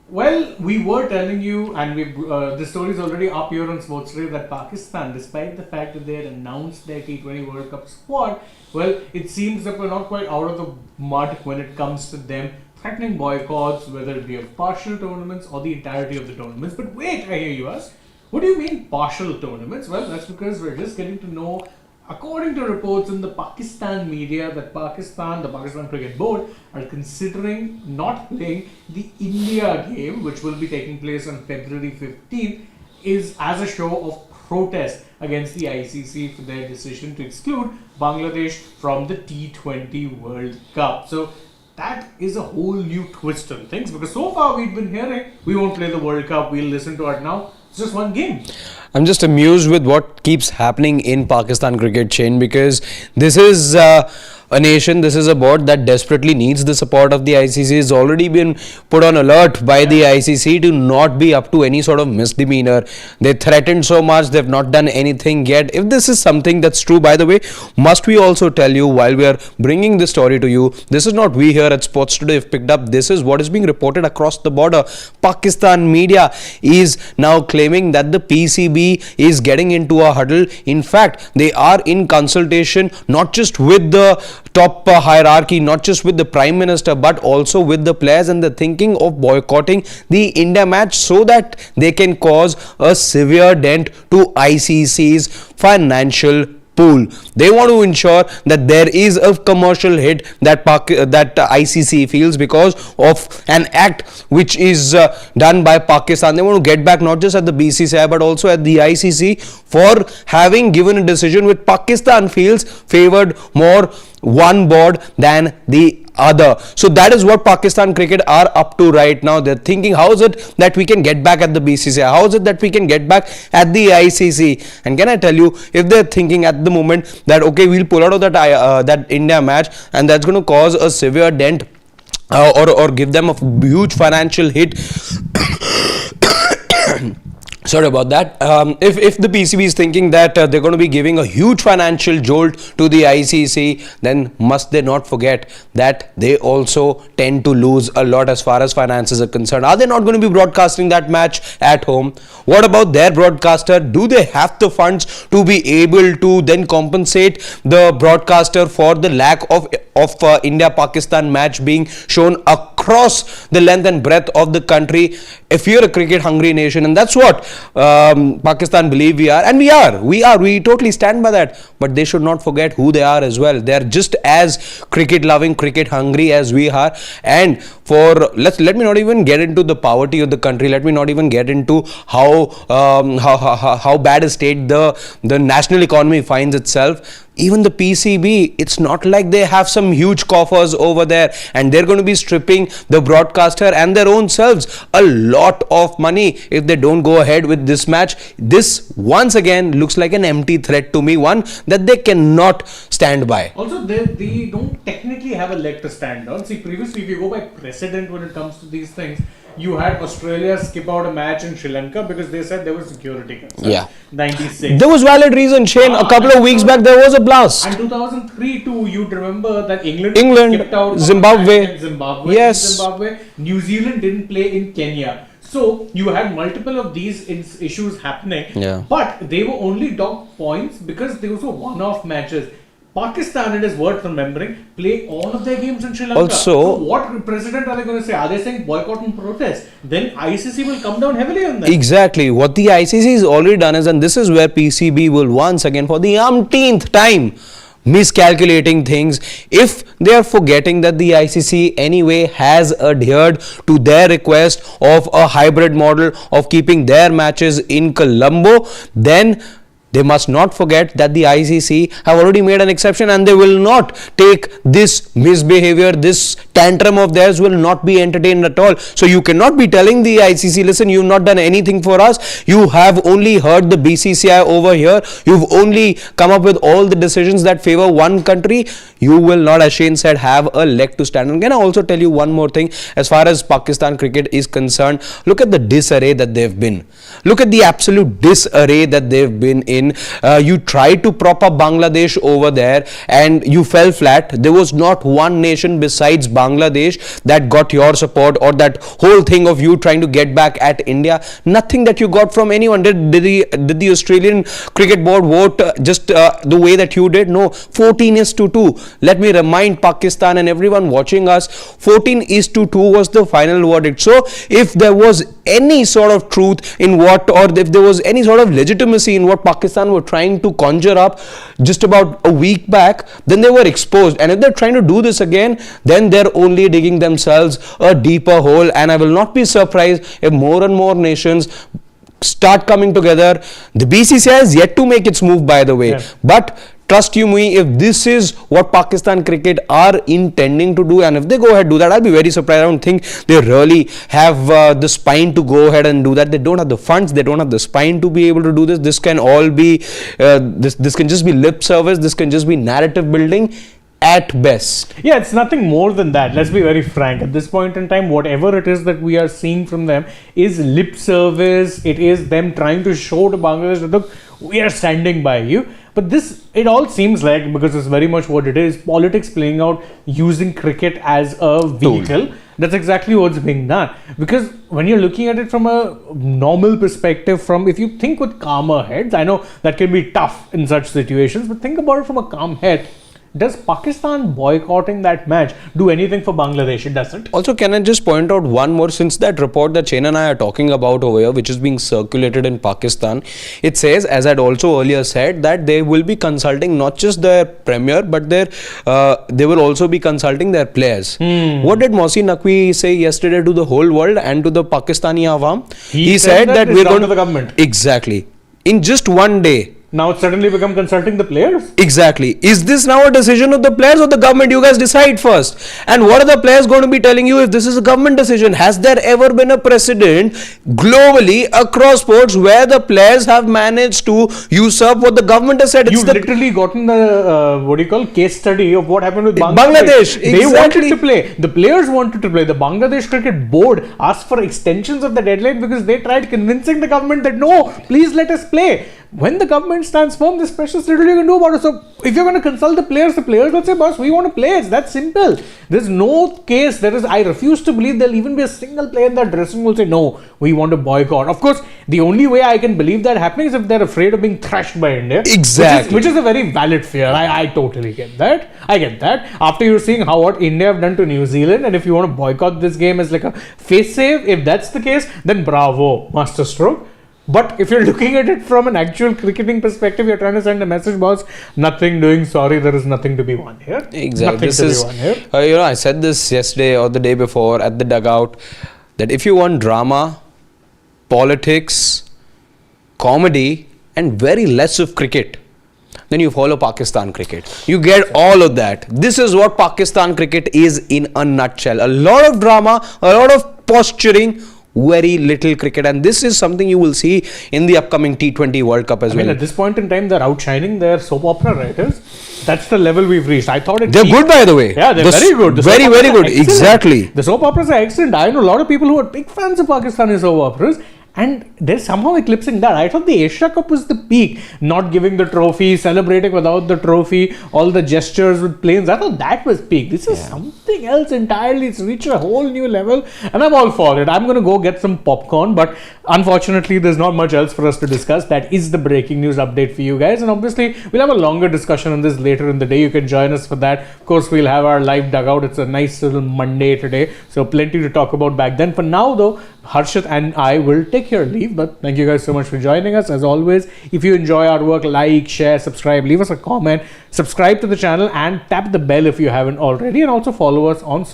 Well, we were telling you, and the story is already up here on Sports Day, that Pakistan, despite the fact that they had announced their T20 World Cup squad, well, it seems that we're not quite out of the mud when it comes to them threatening boycotts, whether it be of partial tournaments or the entirety of the tournaments. But wait, I hear you ask, what do you mean partial tournaments? Well, that's because we're just getting to know, according to reports in the Pakistan media, that the Pakistan Cricket Board are considering not playing the India game, which will be taking place on February 15th, is as a show of protest against the ICC for their decision to exclude Bangladesh from the T20 World Cup. So that is a whole new twist on things, because so far we've been hearing we won't play the World Cup, we'll listen to it now. It's just one game. I'm just amused with what keeps happening in Pakistan cricket chain, because this is a nation, this is a board that desperately needs the support of the ICC. It's already been put on alert by the ICC to not be up to any sort of misdemeanor. They threatened so much, they've not done anything yet. If this is something that's true, by the way, must we also tell you, while we are bringing this story to you, this is not we here at Sports Today have picked up, this is what is being reported across the border. Pakistan media is now claiming that the PCB is getting into a huddle. In fact, they are in consultation not just with the top hierarchy, not just with the Prime Minister, but also with the players, and they're thinking of boycotting the India match so that they can cause a severe dent to ICC's financial pool. They want to ensure that there is a commercial hit that ICC feels because of an act which is done by Pakistan. They want to get back not just at the BCCI but also at the ICC for having given a decision which Pakistan feels favored more one board than the other. So that is what Pakistan cricket are up to right now. They're thinking, how is it that we can get back at the BCCI? How is it that we can get back at the ICC? And can I tell you, if they're thinking at the moment that okay, we'll pull out of that India match, and that's going to cause a severe dent or give them a huge financial hit. Sorry about that. If the PCB is thinking that they're going to be giving a huge financial jolt to the ICC, then must they not forget that they also tend to lose a lot as far as finances are concerned. Are they not going to be broadcasting that match at home? What about their broadcaster? Do they have the funds to be able to then compensate the broadcaster for the lack of India-Pakistan match being shown across the length and breadth of the country? If you're a cricket hungry nation, and that's what Pakistan believe we are, and we totally stand by that, but they should not forget who they are as well. They are just as cricket loving, cricket hungry as we are. And let me not even get into the poverty of the country. Let me not even get into how bad a state the national economy finds itself. Even the PCB, it's not like they have some huge coffers over there, and they're going to be stripping the broadcaster and their own selves a lot of money if they don't go ahead with this match. This once again looks like an empty threat to me, one that they cannot stand by. Also, they don't technically have a leg to stand on. See, previously, if you go by precedent when it comes to these things, you had Australia skip out a match in Sri Lanka because they said there was security concerns. Yeah. 96. There was valid reason, Shane. A couple of weeks back, there was a blast. And 2003 too, you'd remember that England skipped out Zimbabwe. Yes. Zimbabwe. New Zealand didn't play in Kenya. So you had multiple of these issues happening. Yeah. But they were only docked points because those were one-off matches. Pakistan, it is worth remembering, play all of their games in Sri Lanka. Also, so what precedent are they going to say? Are they saying boycott and protest? Then ICC will come down heavily on that. Exactly. What the ICC has already done is, and this is where PCB will once again, for the umpteenth time, miscalculating things. If they are forgetting that the ICC anyway has adhered to their request of a hybrid model of keeping their matches in Colombo, then they must not forget that the ICC have already made an exception, and they will not take this misbehavior, this tantrum of theirs will not be entertained at all. So you cannot be telling the ICC, listen, you've not done anything for us. You have only heard the BCCI over here. You've only come up with all the decisions that favor one country. You will not, as Shane said, have a leg to stand on. Can I also tell you one more thing? As far as Pakistan cricket is concerned, look at the disarray that they've been. Look at the absolute disarray that they've been in. You tried to prop up Bangladesh over there and you fell flat. There was not one nation besides Bangladesh Bangladesh that got your support, or that whole thing of you trying to get back at India? Nothing that you got from anyone. Did the Australian Cricket Board vote just the way that you did? No, 14-2. Let me remind Pakistan and everyone watching us, 14-2 was the final verdict. So if there was any sort of truth in what, or if there was any sort of legitimacy in what Pakistan were trying to conjure up just about a week back, then they were exposed. And if they're trying to do this again, then they're only digging themselves a deeper hole. And I will not be surprised if more and more nations start coming together. The BCCI has yet to make its move, by the way, but trust you me, if this is what Pakistan cricket are intending to do, and if they go ahead and do that, I'll be very surprised. I don't think they really have the spine to go ahead and do that. They don't have the funds, they don't have the spine to be able to do this. This can all be this can just be lip service, this can just be narrative building at best. Yeah, it's nothing more than that. Let's be very frank. At this point in time, whatever it is that we are seeing from them is lip service. It is them trying to show to Bangladesh that, look, we are standing by you. But this, it all seems like, because it's very much what it is, politics playing out using cricket as a vehicle. That's exactly what's being done. Because when you're looking at it from a normal perspective, from if you think with calmer heads, I know that can be tough in such situations, but think about it from a calm head. Does Pakistan boycotting that match do anything for Bangladesh? It doesn't. Also, can I just point out one more, since that report that Shane and I are talking about over here, which is being circulated in Pakistan, it says, as I'd also earlier said, that they will be consulting not just their premier, but they will also be consulting their players. What did Mohsin Naqvi say yesterday to the whole world and to the Pakistani Awam? He said that we're going to the government. Exactly. In just one day. Now it's suddenly become consulting the players? Exactly. Is this now a decision of the players or the government? You guys decide first. And what are the players going to be telling you if this is a government decision? Has there ever been a precedent globally across sports where the players have managed to usurp what the government has said? You've literally gotten the case study of what happened with Bangladesh. Exactly. They wanted to play. The players wanted to play. The Bangladesh Cricket Board asked for extensions of the deadline because they tried convincing the government that no, please let us play. When the government stands firm, there's precious little you can do about it. So if you're going to consult the players will say, boss, we want to play. It's that simple. There's no case. I refuse to believe there'll even be a single player in that dressing room who will say, no, we want to boycott. Of course, the only way I can believe that happening is if they're afraid of being thrashed by India. Exactly. Which is a very valid fear. I totally get that. I get that. After you're seeing what India have done to New Zealand, and if you want to boycott this game as like a face save, if that's the case, then bravo, masterstroke. But if you're looking at it from an actual cricketing perspective, you're trying to send a message, boss, nothing doing, sorry, there is nothing to be won here. Exactly. This is, I said this yesterday or the day before at the dugout, that if you want drama, politics, comedy, and very less of cricket, then you follow Pakistan cricket. You get all of that. This is what Pakistan cricket is in a nutshell. A lot of drama, a lot of posturing, very little cricket, and this is something you will see in the upcoming T20 World Cup as well. I mean, at this point in time, they're outshining their soap opera writers. That's the level we've reached. I thought they're good, by the way. Yeah, they're very good. Very good. Exactly. The soap operas are excellent. I know a lot of people who are big fans of Pakistani soap operas, and they're somehow eclipsing that. I thought the Asia Cup was the peak. Not giving the trophy, celebrating without the trophy, all the gestures with planes. I thought that was peak. This is something else entirely. It's reached a whole new level, and I'm all for it. I'm going to go get some popcorn, but unfortunately, there's not much else for us to discuss. That is the breaking news update for you guys, and obviously, we'll have a longer discussion on this later in the day. You can join us for that. Of course, we'll have our live dugout. It's a nice little Monday today, so plenty to talk about back then. For now, though, Harshit and I will take your leave, but thank you guys so much for joining us. As always, if you enjoy our work, like, share, subscribe, leave us a comment, subscribe to the channel, and tap the bell if you haven't already, and also follow us on